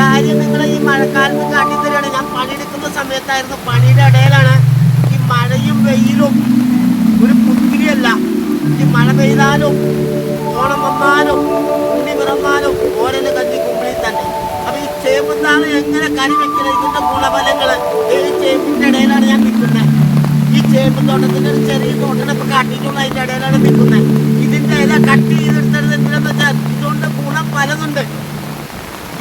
കാര്യം നിങ്ങൾ ഈ മഴക്കാലത്ത് കാട്ടിത്തരാണ്. ഞാൻ പണിയെടുക്കുന്ന സമയത്തായിരുന്നു, പണിയുടെ ഇടയിലാണ്. ഈ മഴയും വെയിലും ഒരു പുത്തിരിയല്ല. ഈ മഴ പെയ്താലും ഓണം വന്നാലും ഉണ്ണി പിറന്നാലും ഓരന് കഞ്ഞി കുമ്പിളിൽ തന്നെ. അപ്പൊ ഈ ചേമ്പുത്താണ് എങ്ങനെ കറി വെക്കുന്നത്, ഇതിന്റെ ഗുണഫലങ്ങള് ഈ ചേമ്പിന്റെ ഇടയിലാണ് ഞാൻ നിൽക്കുന്നത്. ഈ ചേമ്പ് തോട്ടത്തിന്റെ ഒരു ചെറിയ തോട്ടം ഇപ്പൊ കാട്ടിയിട്ടുള്ള അതിന്റെ ഇടയിലാണ് നിൽക്കുന്നത്. ഇതിന്റെ ഇല കട്ട് ചെയ്തെടുത്തത് എന്തിനാന്ന് വെച്ചാൽ ഇതുകൊണ്ട് ഗുണം പലതുണ്ട്.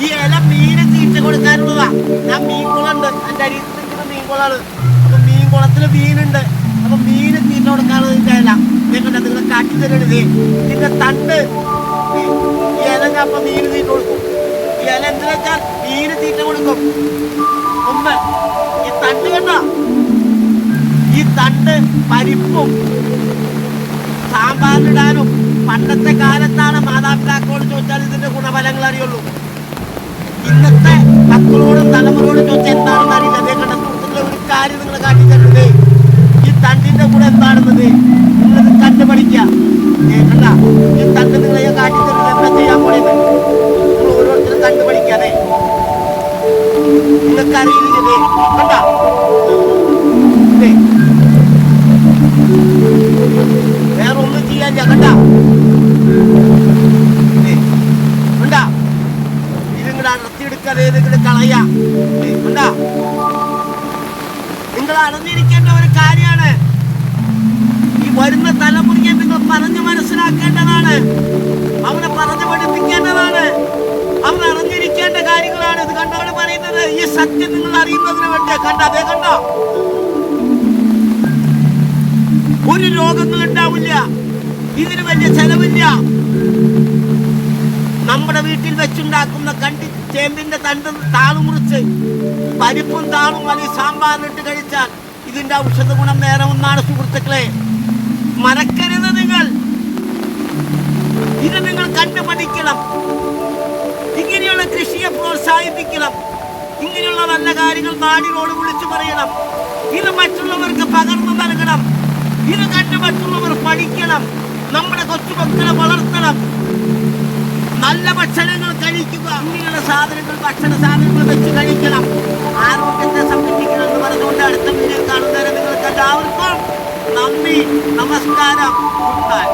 ഈ ഇല മീന് തീറ്റ കൊടുക്കാനുള്ളതാ. ഞാൻ മീൻകുളമുണ്ട്, എൻ്റെ അരിയിൽ നിൽക്കുന്ന മീൻകുളമാണ്. അപ്പൊ മീൻകുളത്തില് മീനുണ്ട്. അപ്പൊ മീന് തീറ്റ കൊടുക്കാനുള്ളത് ഇതിന്റെ ഇല. നിങ്ങളുടെ നിങ്ങൾ കാട്ടി തരണത് ഇതിന്റെ തണ്ട്. ഈ ഇല ഞാൻ അപ്പൊ മീന് തീറ്റ കൊടുക്കും. ഈ ഇല എന്തിനാ വെച്ചാൽ മീന് തീറ്റ കൊടുക്കും. ഒന്ന് ഈ തണ്ട് കണ്ട, ഈ തണ്ട് പരിപ്പും സാമ്പാറിനിടാനും പണ്ടത്തെ കാലത്താണ് മാതാപിതാക്കളോട് ചോദിച്ചാൽ ഇതിന്റെ ഗുണഫലങ്ങൾ അറിയുള്ളൂ. ഇന്നത്തെ മക്കളോടും തലമുറയോടും ചോദിച്ചാൽ എന്താണെന്ന് അറിയില്ല. അതേ കണ്ട സുഹൃത്തുക്കളെ ഒരു കാര്യം നിങ്ങൾ കാട്ടിത്തരുന്നത്, ഈ തണ്ടിന്റെ കൂടെ എന്താണെന്നത് നിങ്ങളിത് കണ്ടുപഠിക്കുക. കണ്ട ഈ തണ്ട് നിങ്ങളെ കാട്ടിത്തരുന്നത് എന്താ ചെയ്യാൻ പോണത് നിങ്ങൾ ഓരോരുത്തരും കണ്ടുപഠിക്കാതെ. നിങ്ങൾക്ക് അറിയില്ലേ കണ്ട വേറെ ഒന്നും ചെയ്യാനില്ല. കണ്ട കണ്ടാ ഇതിങ്ങൾ അടർത്തിയെടുക്കാതെ നിങ്ങൾ കളയാ. കണ്ടാ നിങ്ങൾ അറിഞ്ഞിരിക്കേണ്ട ഒരു കാര്യമാണ്. ഈ വരുന്ന തലമുറയെ നിങ്ങൾ പറഞ്ഞു മനസ്സിലാക്കേണ്ടതാണ്. അവനെ പറഞ്ഞു പഠിപ്പിക്കേണ്ടതാണ്. അവൻ അറിഞ്ഞിരിക്കേണ്ട കാര്യങ്ങളാണ്. ഇത് കണ്ടവണ് പറയുന്നത് ഈ സത്യം നിങ്ങൾ അറിയുന്നതിന് വേണ്ടി. കണ്ട അതേ കണ്ടോ, ഒരു രോഗങ്ങൾ ഉണ്ടാവില്ല, ഇതിന് വലിയ ചെലവില്ല. നമ്മുടെ വീട്ടിൽ വെച്ചുണ്ടാക്കുന്ന ചേമ്പിന്റെ തണ്ടും താളും മുറിച്ച് പരിപ്പും താളും അല്ലെങ്കിൽ സാമ്പാറിനിട്ട് കഴിച്ചാൽ ഇതിന്റെ ഔഷധ ഗുണം വേറെ ഒന്നാണ് സുഹൃത്തുക്കളെ. മറക്കരുത് നിങ്ങൾ. ഇത് നിങ്ങൾ കണ്ടുപഠിക്കണം. ഇങ്ങനെയുള്ള കൃഷിയെ പ്രോത്സാഹിപ്പിക്കണം. ഇങ്ങനെയുള്ള നല്ല കാര്യങ്ങൾ നാടിനോട് വിളിച്ചു പറയണം. ഇത് മറ്റുള്ളവർക്ക് പകർന്നു നൽകണം. ഇത് കണ്ട് മറ്റുള്ളവർ പഠിക്കണം. നമ്മുടെ കൊച്ചുമക്കളെ വളർത്തണം. നല്ല ഭക്ഷണങ്ങൾ കഴിക്കുക. ഇങ്ങനെയുള്ള സാധനങ്ങൾ, ഭക്ഷണ സാധനങ്ങൾ വെച്ച് കഴിക്കണം. ആരോഗ്യത്തെ സംരക്ഷിക്കണം എന്ന് പറഞ്ഞുകൊണ്ട് അടുത്ത വീഡിയോ കാണുന്നവരെ നിങ്ങൾക്ക് എല്ലാവർക്കും നന്ദി, നമസ്കാരം, ഗുഡ് ബൈ.